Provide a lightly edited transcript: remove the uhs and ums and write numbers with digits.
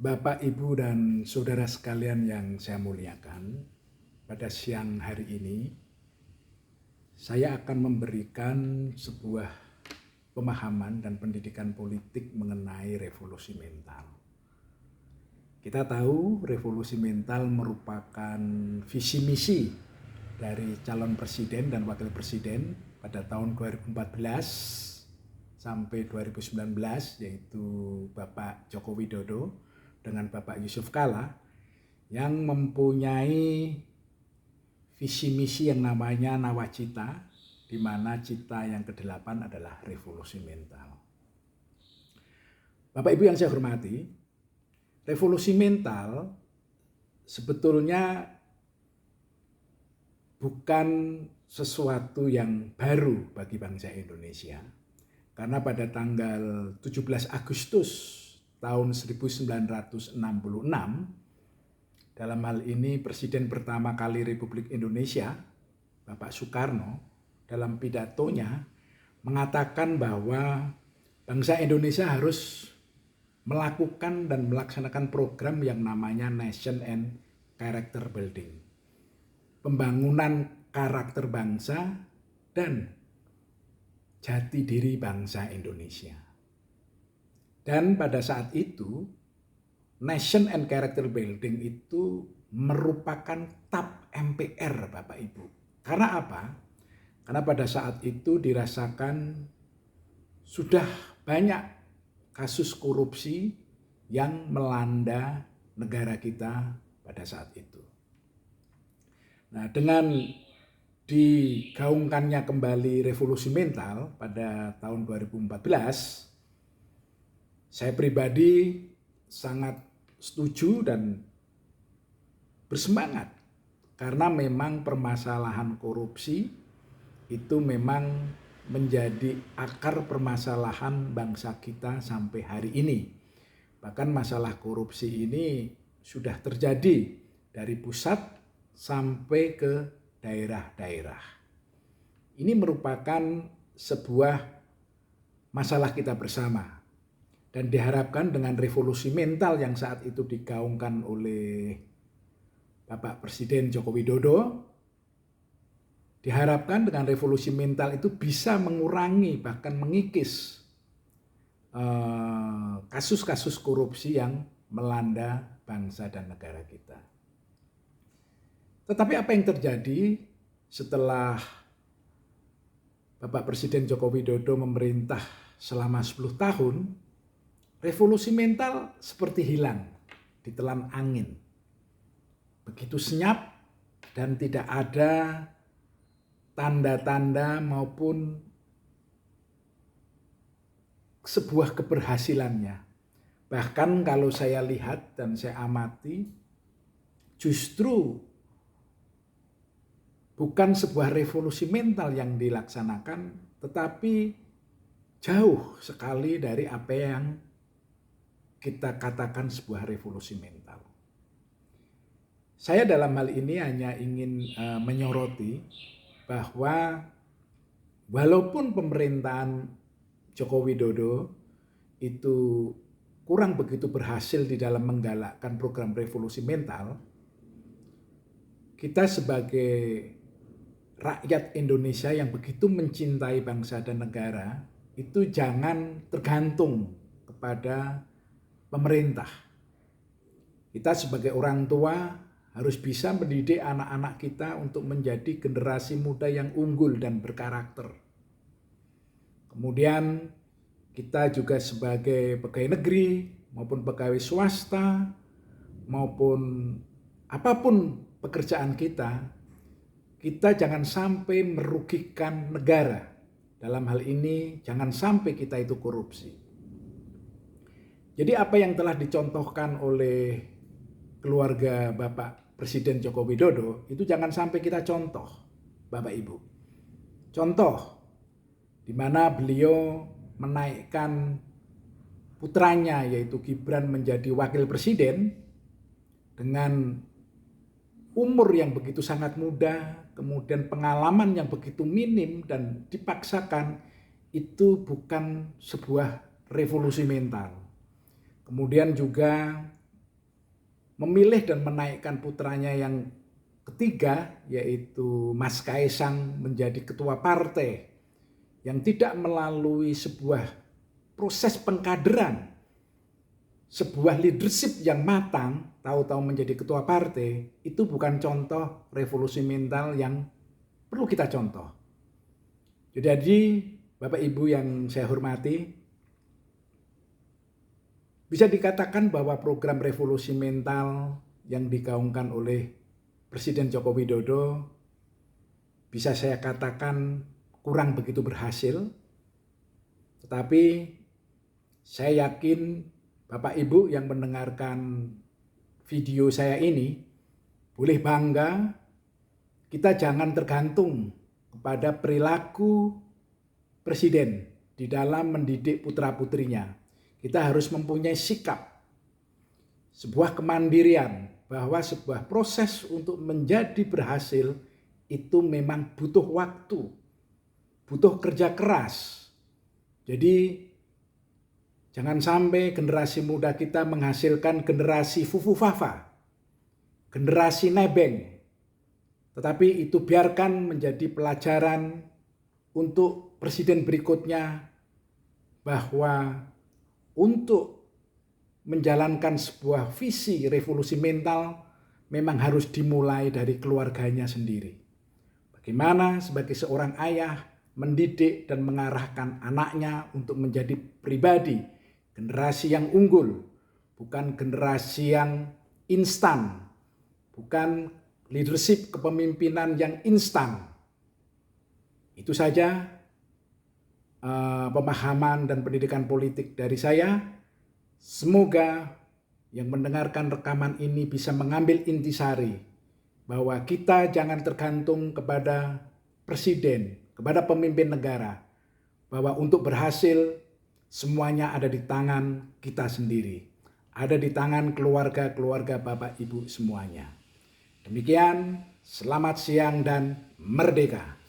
Bapak, Ibu, dan saudara sekalian yang saya muliakan, pada siang hari ini saya akan memberikan sebuah pemahaman dan pendidikan politik mengenai revolusi mental. Kita tahu revolusi mental merupakan visi misi dari calon presiden dan wakil presiden pada tahun 2014 sampai 2019, yaitu Bapak Joko Widodo dengan Bapak Yusuf Kala, yang mempunyai visi misi yang namanya nawacita, di mana cita yang ke-8 adalah revolusi mental. Bapak Ibu yang saya hormati, revolusi mental sebetulnya bukan sesuatu yang baru bagi bangsa Indonesia. Karena pada tanggal 17 Agustus tahun 1966, dalam hal ini Presiden pertama kali Republik Indonesia, Bapak Soekarno, dalam pidatonya mengatakan bahwa bangsa Indonesia harus melakukan dan melaksanakan program yang namanya Nation and Character Building. Pembangunan karakter bangsa dan jati diri bangsa Indonesia. Dan pada saat itu, Nation and Character Building itu merupakan TAP MPR, Bapak Ibu. Karena apa? Karena pada saat itu dirasakan sudah banyak kasus korupsi yang melanda negara kita pada saat itu. Nah, dengan digaungkannya kembali revolusi mental pada tahun 2014, saya pribadi sangat setuju dan bersemangat karena memang permasalahan korupsi itu memang menjadi akar permasalahan bangsa kita sampai hari ini. Bahkan masalah korupsi ini sudah terjadi dari pusat sampai ke daerah-daerah. Ini merupakan sebuah masalah kita bersama. Dan diharapkan dengan revolusi mental yang saat itu digaungkan oleh Bapak Presiden Joko Widodo, diharapkan dengan revolusi mental itu bisa mengurangi bahkan mengikis kasus-kasus korupsi yang melanda bangsa dan negara kita. Tetapi apa yang terjadi setelah Bapak Presiden Joko Widodo memerintah selama 10 tahun, revolusi mental seperti hilang, ditelan angin. Begitu senyap dan tidak ada tanda-tanda maupun sebuah keberhasilannya. Bahkan kalau saya lihat dan saya amati, justru bukan sebuah revolusi mental yang dilaksanakan, tetapi jauh sekali dari apa yang kita katakan sebuah revolusi mental. Saya dalam hal ini hanya ingin menyoroti bahwa walaupun pemerintahan Joko Widodo itu kurang begitu berhasil di dalam menggalakkan program revolusi mental, kita sebagai rakyat Indonesia yang begitu mencintai bangsa dan negara, itu jangan tergantung kepada pemerintah. Kita sebagai orang tua harus bisa mendidik anak-anak kita untuk menjadi generasi muda yang unggul dan berkarakter. Kemudian kita juga sebagai pegawai negeri maupun pegawai swasta maupun apapun pekerjaan kita, kita jangan sampai merugikan negara. Dalam hal ini jangan sampai kita itu korupsi. Jadi apa yang telah dicontohkan oleh keluarga Bapak Presiden Joko Widodo itu jangan sampai kita contoh, Bapak Ibu. Contoh di mana beliau menaikkan putranya yaitu Gibran menjadi wakil presiden dengan umur yang begitu sangat muda, kemudian pengalaman yang begitu minim dan dipaksakan, itu bukan sebuah revolusi mental. Kemudian juga memilih dan menaikkan putranya yang ketiga, yaitu Mas Kaisang menjadi ketua partai yang tidak melalui sebuah proses pengkaderan, sebuah leadership yang matang, tahu-tahu menjadi ketua partai, itu bukan contoh revolusi mental yang perlu kita contoh. Jadi Bapak Ibu yang saya hormati, bisa dikatakan bahwa program revolusi mental yang digaungkan oleh Presiden Joko Widodo bisa saya katakan kurang begitu berhasil. Tetapi saya yakin Bapak Ibu yang mendengarkan video saya ini boleh bangga. Kita jangan tergantung kepada perilaku presiden di dalam mendidik putra-putrinya. Kita harus mempunyai sikap, sebuah kemandirian, bahwa sebuah proses untuk menjadi berhasil itu memang butuh waktu, butuh kerja keras. Jadi jangan sampai generasi muda kita menghasilkan generasi fufu-fafa, generasi nebeng. Tetapi itu biarkan menjadi pelajaran untuk presiden berikutnya, bahwa untuk menjalankan sebuah visi revolusi mental memang harus dimulai dari keluarganya sendiri. Bagaimana sebagai seorang ayah mendidik dan mengarahkan anaknya untuk menjadi pribadi, generasi yang unggul, bukan generasi yang instan, bukan leadership kepemimpinan yang instan. Itu saja pemahaman dan pendidikan politik dari saya. Semoga yang mendengarkan rekaman ini bisa mengambil intisari bahwa kita jangan tergantung kepada presiden, kepada pemimpin negara, bahwa untuk berhasil semuanya ada di tangan kita sendiri, ada di tangan keluarga-keluarga Bapak Ibu semuanya. Demikian, selamat siang dan merdeka.